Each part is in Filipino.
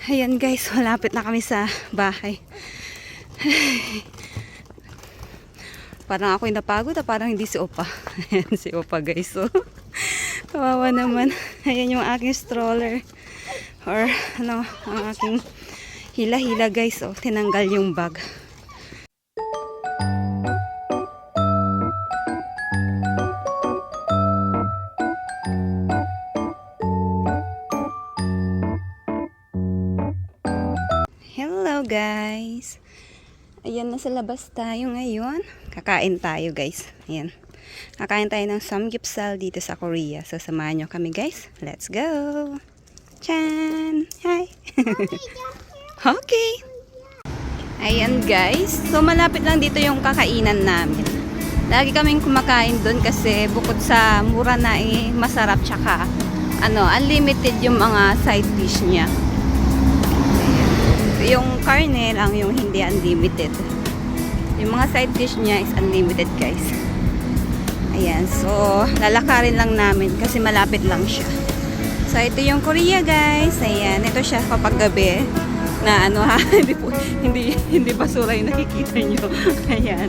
Ayan guys, malapit na kami sa bahay. Parang ako'y napagod, parang hindi si Opa. Ayan si Opa guys. So, kawawa naman. Ayan yung aking stroller. Or ano, ang aking hila-hila guys. Oh, tinanggal yung bag. Hello guys. Ayan, nasa labas tayo ngayon. Kakain tayo guys. Ayan. Kakain tayo ng samgyeopsal dito sa Korea. So samahan nyo kami guys. Let's go. Chan. Hi. Okay. Ayan guys. So malapit lang dito yung kakainan namin. Lagi kaming kumakain doon kasi bukod sa mura na masarap tsaka unlimited yung mga side dish niya. Yung karne lang yung hindi unlimited. Yung mga side dish niya is unlimited guys. Ayan, so lalakarin lang namin kasi malapit lang siya. So ito yung Korea guys. Ayan, ito siya kapag gabi na hindi basura yung nakikita nyo. Ayan.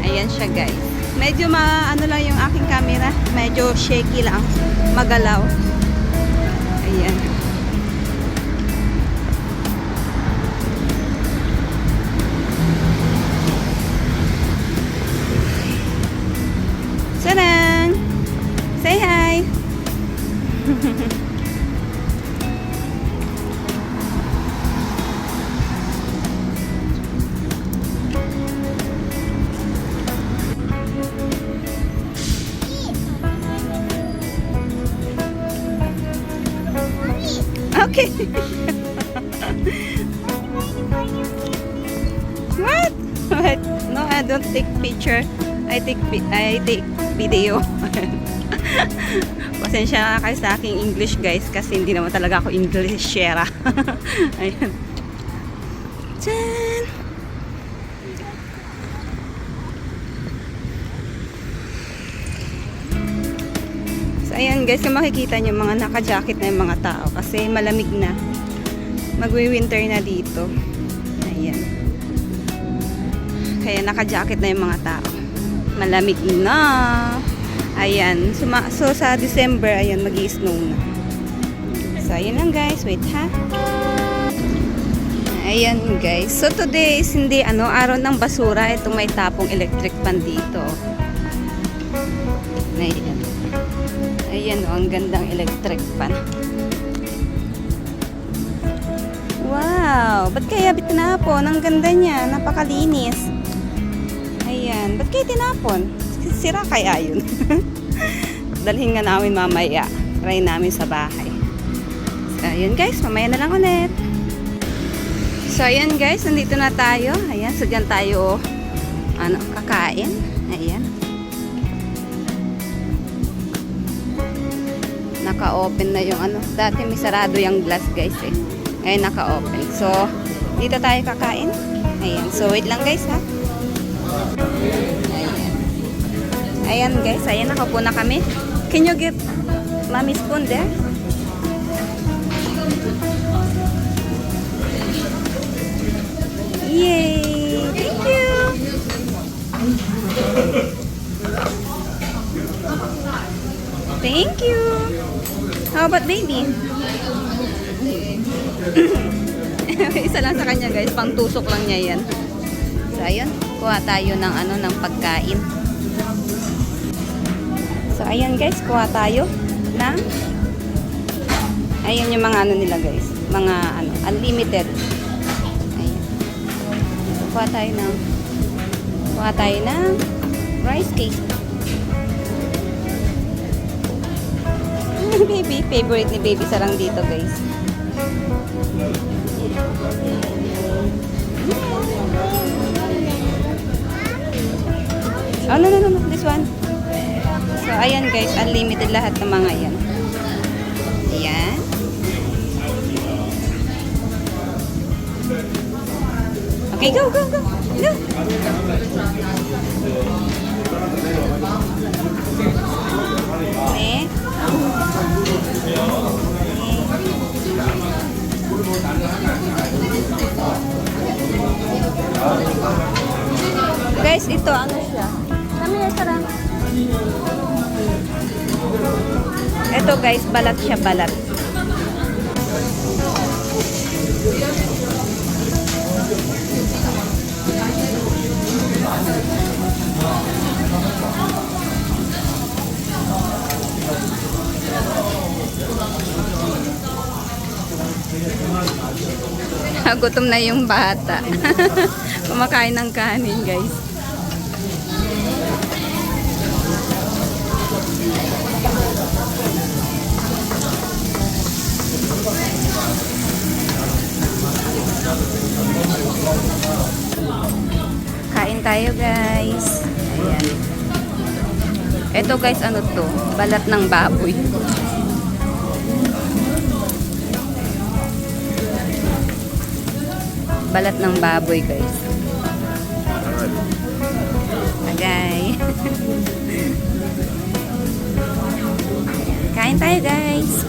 Ayan siya guys. Medyo lang yung aking camera. Medyo shaky lang. Magalaw. Ayan. Sarang! Say hi! Okay! What? What? No, I don't take picture. I take video. Pasensya na kayo sa aking English guys kasi hindi naman talaga ako Englishera. Ayan. Tsan! So ayan guys, kung makikita nyo mga naka-jacket na yung mga tao kasi malamig na. Magwi-winter na dito. Ayan. Kaya naka-jacket na yung mga tao. Malamig na. Ayan. So, sa December, ayan, mag-i-snow na. So, ayan lang guys. Wait ha. Ayan guys. So, today is hindi, araw ng basura. Itong may tapong electric pan dito. Ayan. Ayan o, ang gandang electric pan. Wow! Ba't kaya tinapon? Ang ganda niya. Napakalinis. Ayan. Ba't kayo tinapon? Sira kaya yun. Dalhin nga namin mamaya. Try namin sa bahay. So, ayan guys. Mamaya na lang ulit. So, ayan guys. Nandito na tayo. Ayan. So, dyan tayo kakain. Ayan. Naka-open na yung Dati may sarado yung glass guys eh. Ngayon naka-open. So, dito tayo kakain. Ayan. So, wait lang guys ha. Ayan guys, ayan nakaupo na kami. Can you give mommy spoon there? Yay! Thank you! Thank you! How about baby? Isa lang sa kanya guys, pang tusok lang niya yan. So ayun, kuha tayo ng ng pagkain. So, ayan guys, kuha tayo ng ayan yung mga nila guys. Mga unlimited. Ayan. So, kuha tayo ng rice cake. Baby, favorite ni baby sarang dito guys. Oh, no, this one. So, ayan guys, unlimited lahat ng mga yan. Ayan. Okay, go. Go. Next. guys, ito ano siya? Kami na sarang. Ito guys, balat siya, balat. Gutom na yung bata. Kumakain ng kanin, guys. Kain tayo, guys. Ayan. Ito, guys, ano to? Balat ng baboy. Balat ng baboy, guys. Okay. Kain tayo, guys.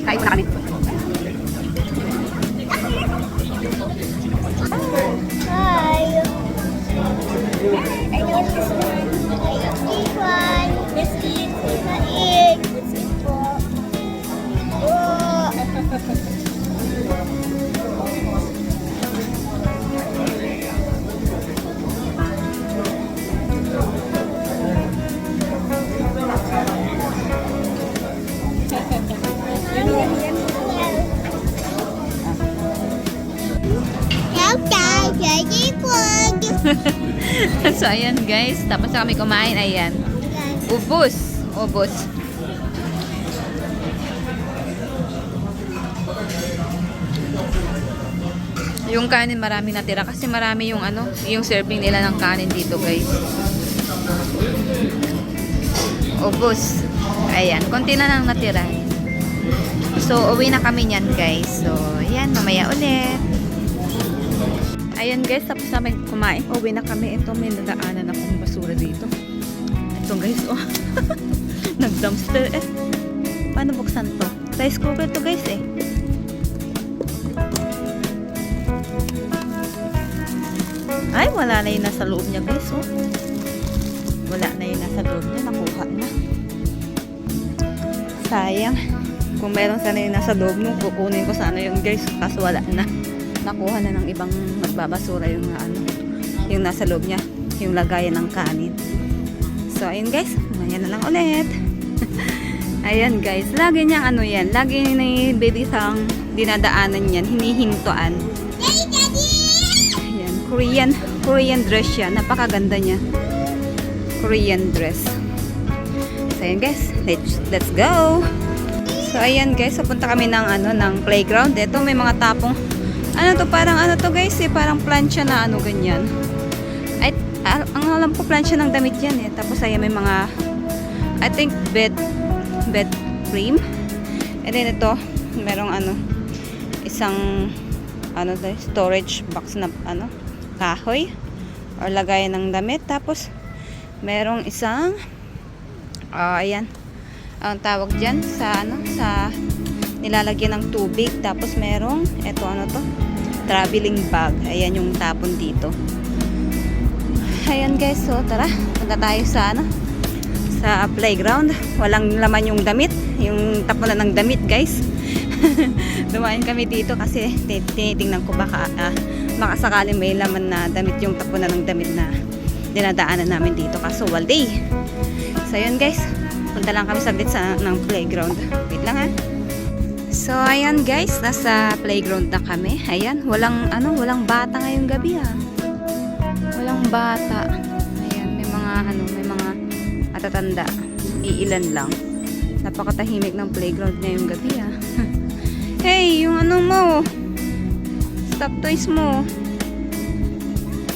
Kain muna kami. Hi. I know this one. I know this one. This is the egg. This is for. So, ayan guys. Tapos na kami kumain. Ayan. Ubus. Ubus. Yung kanin marami natira kasi marami yung ano, yung serving nila ng kanin dito, guys. Ubus. Ayan, konti na lang natira. So, uwi na kami niyan, guys. So, ayan, mamaya ulit. Ayan, guys, tapos namin kumain. Uwi na kami. Ito, may nadaanan akong basura dito. Ito, guys, oh. Nag-dumpster, eh. Paano buksan to? Rice cooker to, guys, eh. Ay, wala na yung nasa loob niya, guys, oh. Wala na yung nasa loob niya. Nakuha na. Sayang. Kung meron sana yung nasa loob mo, kukunin ko sana yun, guys. Kaso wala na. Nakuha na ng ibang magbabasura yung ano, yung nasa loob niya. Yung lagayan ng kanin. So, ayun, guys. Mamaya na lang ulit. Ayan, guys. Lagi niyang ano yan. Lagi ni baby sang dinadaanan yan. Hinihintuan. Korean dress siya. Napakaganda niya. Korean dress. So, ayan guys. Let's go! So, ayan guys. Punta kami ng, ano, ng playground. Ito may mga tapong, ano to, parang ano to guys, eh, parang plancha na ano, ganyan. Ay, ang alam ko plancha ng damit yan eh. Tapos, ayan may mga, I think, bed frame. And then ito, merong ano, isang, ano to, storage box na, ano, kahoy or lagayan ng damit. Tapos merong isang ayan ang tawag dyan sa ano, sa nilalagyan ng tubig. Tapos merong eto, ano to, traveling bag. Ayan yung tapon dito. Ayan guys, so tara, punta tayo sa ano, sa playground. Walang laman yung damit, yung tapunan ng damit, guys. Dumain kami dito kasi tinitingnan ko baka sakaling may laman na damit yung tapunan ng damit na dinadaanan namin dito. Kaso all day. So yun guys, punta lang kami saglit sa ng playground. Wait lang ha. So ayan guys, nasa playground na kami. Ayan, walang ano, walang bata ngayong gabi ha. Walang bata. Ayan, may mga ano, may mga matatanda. Iilan lang. Napakatahimik ng playground ngayong gabi ha. Hey, yung ano mo, stop toys mo.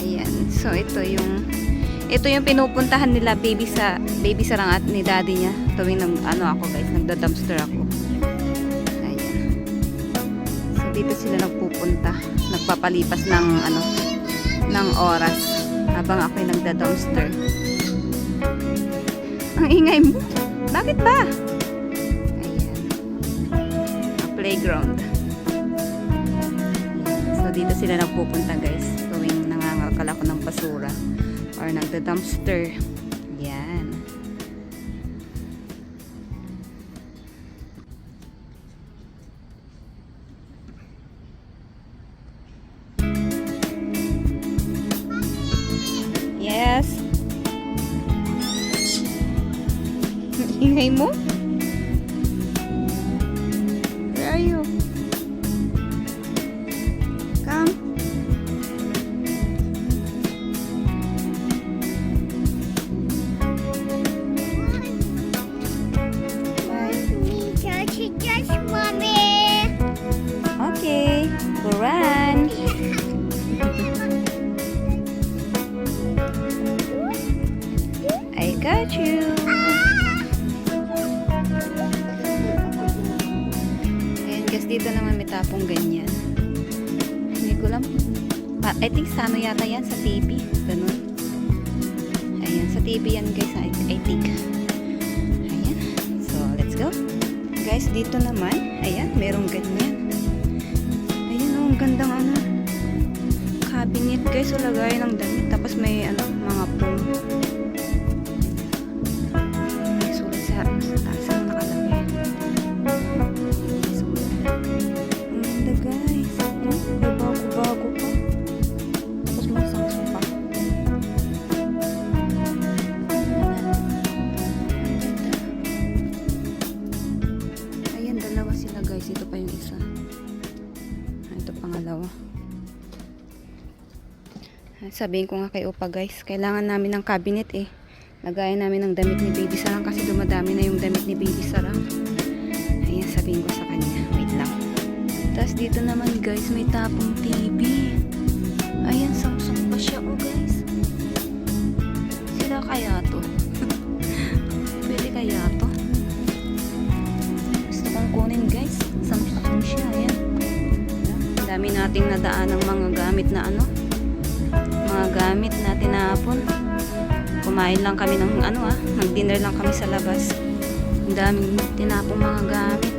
Ayan. So ito yung pinupuntahan nila baby sarang at ni daddy niya tuwing ano ako guys, nagda-dumpster ako. Ayan. So dito sila nagpupunta, nagpapalipas ng ano, ng oras habang ako nagda-dumpster. Ang ingay mo. Bakit ba? Playground. So dito sila nagpupunta guys tuwing nangangalkal ako ng basura or nagda-dumpster. Yan. Yes. Ingay mo? You come. Just mommy. Okay, go run. I got you. Dito naman may tapong ganyan. Hindi ko alam. I think sa ano yata yan, sa TV. Ganun. Ayan, sa TV yan guys, I think. Ayan. So, let's go. Guys, dito naman, ayan, merong ganyan. Ayan, oh, ang gandang ano, cabinet guys, so lagay ng damit. Tapos may ano, mga pong. May sulat sa taas ang nakalagay. Guys, may bago-bago pa. Tapos may sakso pa. Ayan, dalawa sila guys. Ito pa yung isa. Ito pangalawa. Sabihin ko nga kay Opa guys, kailangan namin ng cabinet eh. Lagayan namin ng damit ni Baby Sarang kasi dumadami na yung damit ni Baby Sarang. Ayan, sabihin ko sa kanya. Wait lang. Tapos dito naman guys, may tapong TV. Ayan, Samsung pa siya oh guys. Sila kaya to? Pwede kaya to? Gusto kong kunin guys. Samsung siya. Ayan. Dami nating nadaan ng mga gamit na ano. Mga gamit na tinapon. Kumain lang kami ng mag-dinner lang kami sa labas. Ang daming tinapong mga gamit.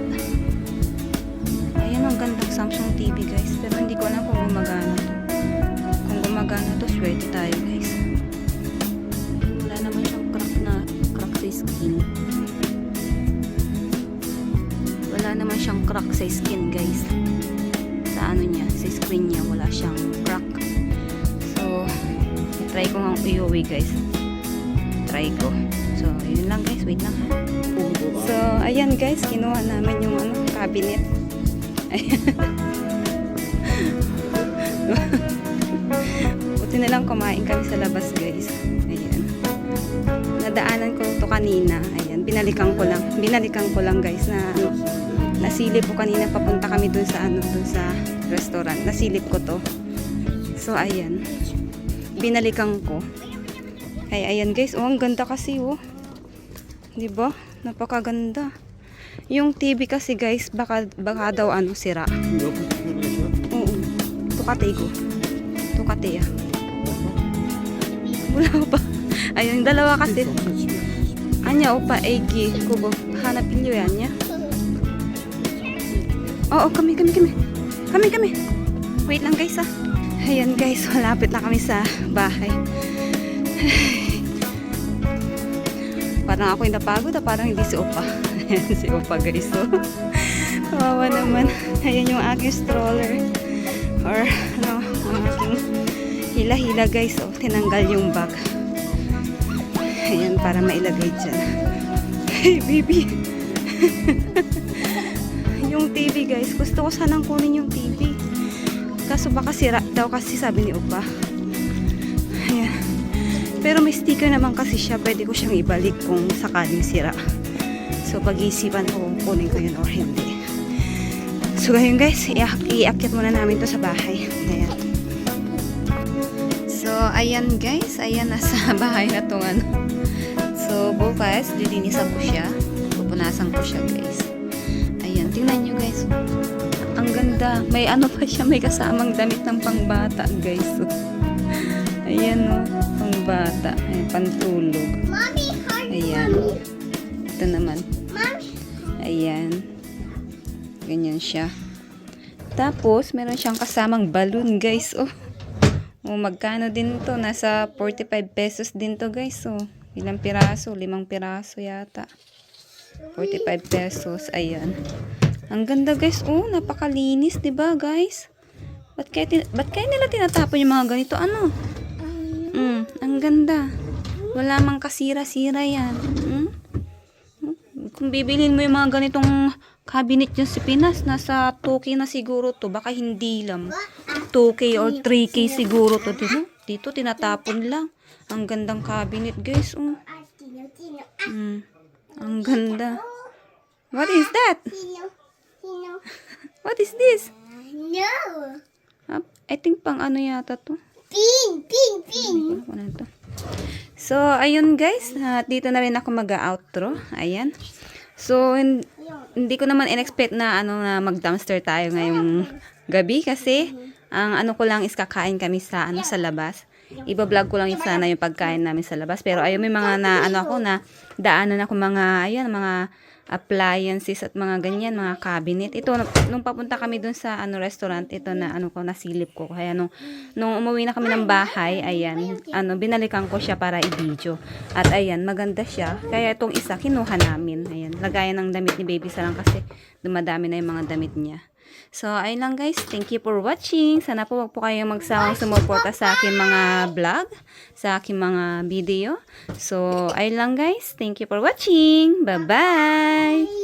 Ayan, ang gandang Samsung TV guys. Pero hindi ko alam kung gumagana to. Kung gumagana to, swerte tayo guys. Wala naman siyang crack sa skin. Wala naman siyang crack sa skin guys. Sa ano niya, sa screen niya, wala siyang crack. So, try ko nga iuwi guys. Try ko. So, yun lang guys. Wait lang ha. So, ayan guys. Kinuha namin yung cabinet. Ayan. Buti na lang kumain kami sa labas guys. Ayan. Nadaanan ko to kanina. Ayan. Binalikan ko lang guys na nasilip ko kanina papunta kami dun sa dun sa restaurant. Nasilip ko to. So, ayan. Binalikan ko. Ay, ayan guys. Oh, ang ganda kasi oh. 'Di ba? Napakaganda. Yung TV kasi guys, baka daw sira. Oo. Tukate ko. Tukate ah. Wala pa. Ayun, dalawa kasi. Anya opa egi kubo. Hanapin yan niya. Oo, kami. Wait lang guys ah. Ayan guys, malapit na kami sa bahay. Parang ako yung napagod, parang hindi si Opa. Ayan si Opa guys. So, kawawa naman. Ayan yung aking stroller. Or ang aking hila-hila guys. Oh, tinanggal yung bag. Ayan, para mailagay dyan. Hey baby. Yung TV guys, gusto ko sanang kunin yung TV. Kaso baka sira daw kasi sabi ni Opa. Ayan. Pero may sticker naman kasi siya. Pwede ko siyang ibalik kung sakaling sira. So pag-iisipan ko kung kunin ko yun or hindi. So ngayon guys, iakyat muna namin to sa bahay. Ayan. So ayan guys, ayan nasa bahay na tong So bukas, lilinisan ko siya. Pupunasan ko siya guys. Ayan, tingnan nyo guys. Ang ganda. May pa siya, may kasamang damit ng pangbata guys. So, ayan o, pangbata. Ayan, pantulog. Mommy, hard. Ayan. Ito naman. Mommy. Ayan. Ganyan siya. Tapos, meron siyang kasamang balloon guys. Oh, magkano din to? Nasa 45 pesos din to guys. Oh, ilang piraso? 5 piraso yata. 45 pesos. Ayan. Ang ganda guys. Oh, napakalinis, 'di ba, guys? Ba't kaya nila tinatapon yung mga ganito? Ano? Ang ganda. Wala mang kasira-sira 'yan. Kung bibilin mo yung mga ganitong cabinet dyan sa Pinas, nasa 2K na siguro to. Baka hindi lang. 2K or 3K siguro to. Dito tinatapon lang. Ang gandang cabinet, guys. Oh. Ang ganda. What is that? What is this? No. I think pang ano yata to. Pin. Ano to? So, ayun guys. Dito na rin ako mag-outro. Ayan. So, hindi ko naman in-expect na na mag-dumpster tayo ngayong gabi kasi ang ko lang is kakain kami sa sa labas. Iba-vlog ko lang sana yung pagkain namin sa labas. Pero ayun, may mga na daanan ako mga appliances at mga ganyan, mga cabinet. Ito, nung papunta kami dun sa restaurant, ito na nasilip ko. Kaya nung umuwi na kami ng bahay, ayan, binalikan ko siya para i-video. At ayan, maganda siya. Kaya itong isa, kinuha namin. Ayan, lagayan ng damit ni Baby Sarang kasi dumadami na yung mga damit niya. So, ayun lang guys. Thank you for watching. Sana po wag po kayong magsawang sumuporta sa aking mga vlog, sa aking mga video. So, ayun lang guys. Thank you for watching. Bye-bye!